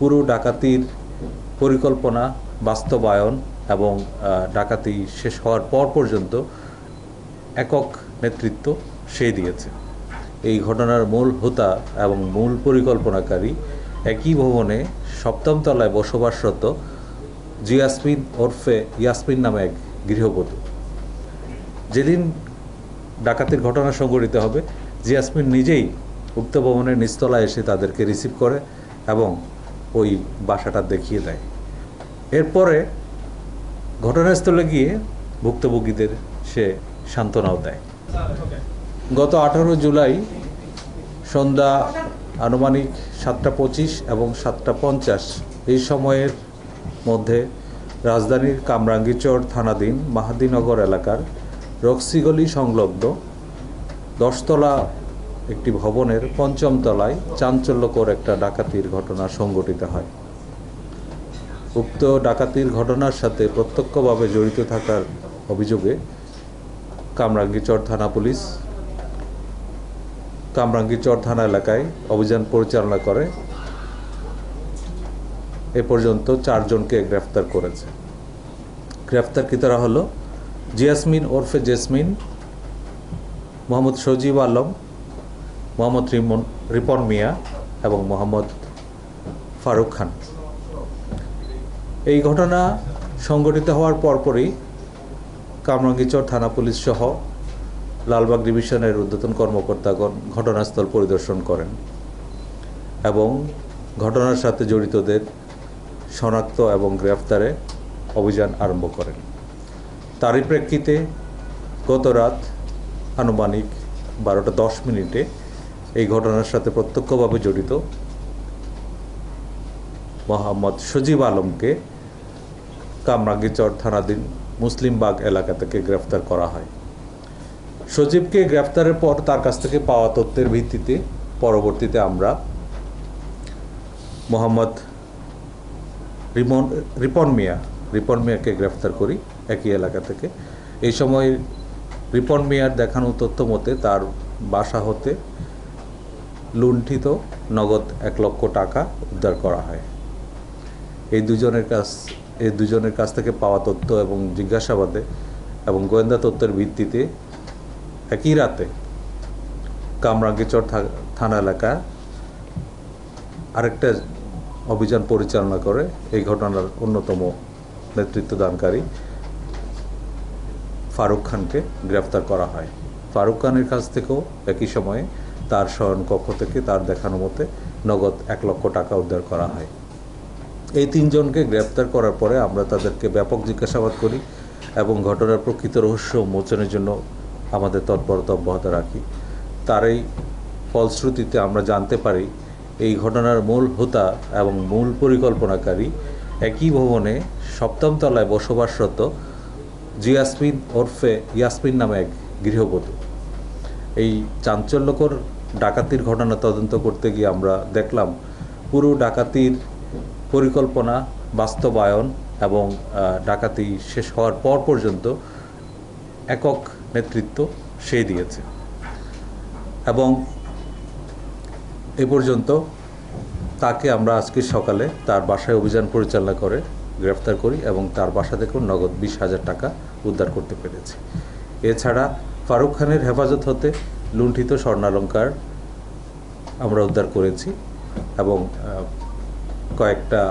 পুরো ডাকাতির পরিকল্পনা বাস্তবায়ন এবং ডাকাতি শেষ হওয়ার পর পর্যন্ত একক নেতৃত্ব সে দিয়েছে। এই ঘটনার মূল হোতা এবং মূল পরিকল্পনাকারী একই ভবনে 7ম তলায় বসবাসরত জিয়াসমিন ওরফে ইয়াসমিন নামে এক গৃহবধূ। যেদিন ডাকাতির ঘটনা সংঘটিত হবে, জিয়াসমিন নিজেই উক্ত ভবনের নিচতলায় এসে তাদেরকে রিসিভ করে এবং ওই বাসাটা দেখিয়ে দেয়। এরপরে ঘটনাস্থলে গিয়ে ভুক্তভোগীদের সে সান্ত্বনাও দেয়। গত 18 জুলাই সন্ধ্যা আনুমানিক 7:25 এবং 7:50 এই সময়ের মধ্যে রাজধানীর কামরাঙ্গীরচর থানাধীন মাহাদিনগর এলাকার রক্সিগলি সংলগ্ন 10 তলা একটি ভবনের 5ম তলায় চাঞ্চল্যকর একটা ডাকাতির ঘটনা সংঘটিত হয়। উক্ত ডাকাতির ঘটনার সাথে প্রত্যক্ষভাবে জড়িত থাকার অভিযোগে কামরাঙ্গীরচর থানা পুলিশ কামরাঙ্গীরচর থানা এলাকায় অভিযান পরিচালনা করে এ পর্যন্ত 4 জনকে গ্রেফতার করেছে। গ্রেফতারকৃতরা হলো জিয়াসমিন ওরফে জেসমিন, মোহাম্মদ সজীব আলম, মোহাম্মদ রিপন মিয়া এবং মোহাম্মদ ফারুক খান। এই ঘটনা সংঘটিত হওয়ার পরপরই কামরাঙ্গীরচর থানা পুলিশ সহ লালবাগ ডিভিশনের ঊর্ধ্বতন কর্মকর্তাগণ ঘটনাস্থল পরিদর্শন করেন এবং ঘটনার সাথে জড়িতদের শনাক্ত এবং গ্রেফতারে অভিযান আরম্ভ করেন। তারই প্রেক্ষিতে গত রাত আনুমানিক 12:10 এই ঘটনার সাথে প্রত্যক্ষভাবে জড়িত মোহাম্মদ সজীব আলমকে কামরাঙ্গীরচর থানাধীন মুসলিমবাগ এলাকা থেকে গ্রেফতার করা হয়। সজীবকে গ্রেফতারের পর তার কাছ থেকে পাওয়া তথ্যের ভিত্তিতে পরবর্তীতে আমরা মোহাম্মদ রিপন মিয়াকে গ্রেফতার করি একই এলাকা থেকে। এই সময় রিপন মিয়ার দেখানো তথ্য মতে তার বাসা হতে লুণ্ঠিত নগদ 1 লক্ষ টাকা উদ্ধার করা হয়। এই দুজনের কাছ থেকে পাওয়া তথ্য এবং জিজ্ঞাসাবাদে এবং গোয়েন্দা তথ্যের ভিত্তিতে একই রাতে কামরাঙ্গীরচর থানা এলাকা আরেকটা অভিযান পরিচালনা করে এই ঘটনার অন্যতম নেতৃত্বদানকারী ফারুক খানকে গ্রেফতার করা হয়। ফারুক খানের কাছ থেকেও একই সময়ে তার শয়নকক্ষ থেকে তার দেখানো মতে নগদ 1 লক্ষ টাকা উদ্ধার করা হয়। এই 3 জনকে গ্রেফতার করার পরে আমরা তাদেরকে ব্যাপক জিজ্ঞাসাবাদ করি এবং ঘটনার প্রকৃত রহস্য উন্মোচনের জন্য আমাদের তৎপরতা অব্যাহত রাখি। তার এই ফলশ্রুতিতে আমরা জানতে পারি এই ঘটনার মূল হোতা এবং মূল পরিকল্পনাকারী একই ভবনে 7ম তলায় বসবাসরত জিয়াসমিন ওরফে ইয়াসমিন নামে এক গৃহবধূ। এই চাঞ্চল্যকর ডাকাতির ঘটনা তদন্ত করতে গিয়ে আমরা দেখলাম পুরো ডাকাতির পরিকল্পনা বাস্তবায়ন এবং ডাকাতি শেষ হওয়ার পর পর্যন্ত একক নেতৃত্ব সে দিয়েছে এবং এ পর্যন্ত তাকে আমরা আজকে সকালে তার বাসায় অভিযান পরিচালনা করে গ্রেফতার করি এবং তার বাসা থেকেও নগদ 20,000 টাকা উদ্ধার করতে পেরেছি। এছাড়া ফারুক খানের হেফাজত হতে লুণ্ঠিত স্বর্ণালংকার আমরা উদ্ধার করেছি এবং কয়েকটা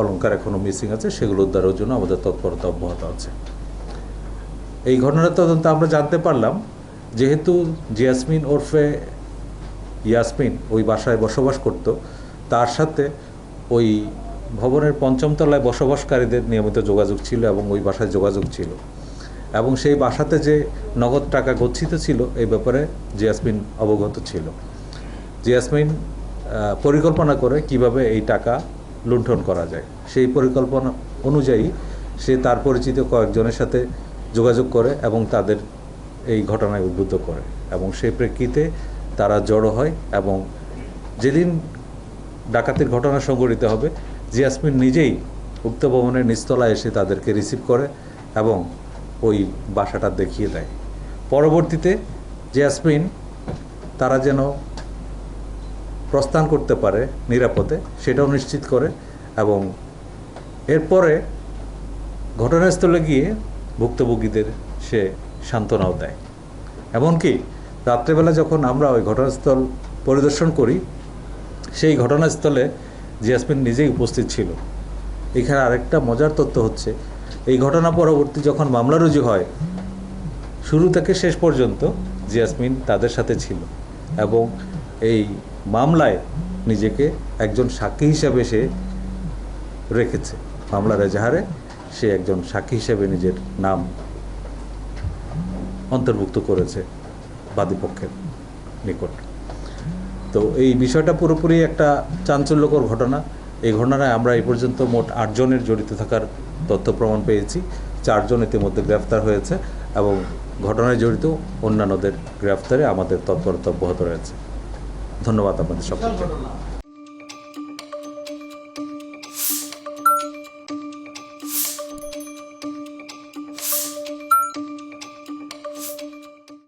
অলংকার এখনও মিসিং আছে, সেগুলো উদ্ধারের জন্য আমাদের তৎপরতা অব্যাহত আছে। এই ঘটনার তদন্তে আমরা জানতে পারলাম যেহেতু জিয়াসমিন ওরফে ইয়াসমিন ওই বাসায় বসবাস করত, তার সাথে ওই ভবনের 5ম তলায় বসবাসকারীদের নিয়মিত যোগাযোগ ছিল এবং ওই বাসায় যোগাযোগ ছিল এবং সেই বাসাতে যে নগদ টাকা গচ্ছিত ছিল এই ব্যাপারে জিয়াসমিন অবগত ছিল। জিয়াসমিন পরিকল্পনা করে কিভাবে এই টাকা লুণ্ঠন করা যায়, সেই পরিকল্পনা অনুযায়ী সে তার পরিচিত কয়েকজনের সাথে যোগাযোগ করে এবং তাদের এই ঘটনায় উদ্বুদ্ধ করে এবং সেই প্রেক্ষিতে তারা জড়ো হয় এবং যেদিন ডাকাতির ঘটনা সংঘটিত হবে জিয়াসমিন নিজেই উক্ত ভবনের নিচতলায় এসে তাদেরকে রিসিভ করে এবং ওই বাসাটা দেখিয়ে দেয়। পরবর্তীতে জিয়াসমিন তারা যেন প্রস্থান করতে পারে নিরাপদে সেটাও নিশ্চিত করে এবং এরপরে ঘটনাস্থলে গিয়ে ভুক্তভোগীদের সে সান্ত্বনাও দেয়। এমনকি রাত্রেবেলা যখন আমরা ওই ঘটনাস্থল পরিদর্শন করি, সেই ঘটনাস্থলে জিয়াসমিন নিজেই উপস্থিত ছিল। এখানে আরেকটা মজার তথ্য হচ্ছে, এই ঘটনা পরবর্তী যখন মামলা রুজু হয়, শুরু থেকে শেষ পর্যন্ত জিয়াসমিন তাদের সাথে ছিল এবং এই মামলায় নিজেকে একজন সাক্ষী হিসাবে সে রেখেছে। মামলার এজাহারে সে একজন সাক্ষী হিসেবে নিজের নাম অন্তর্ভুক্ত করেছে বাদীপক্ষের নিকট। তো এই বিষয়টা পুরোপুরি একটা চাঞ্চল্যকর ঘটনা। এই ঘটনায় আমরা এই পর্যন্ত মোট 8 জনের জড়িত থাকার তথ্য প্রমাণ পেয়েছি। 4 জন ইতিমধ্যে গ্রেফতার হয়েছে এবং ঘটনায় জড়িত অন্যান্যদের গ্রেফতারে আমাদের তৎপরতা অব্যাহত রয়েছে। ধন্যবাদ আপনাদের সকলকে।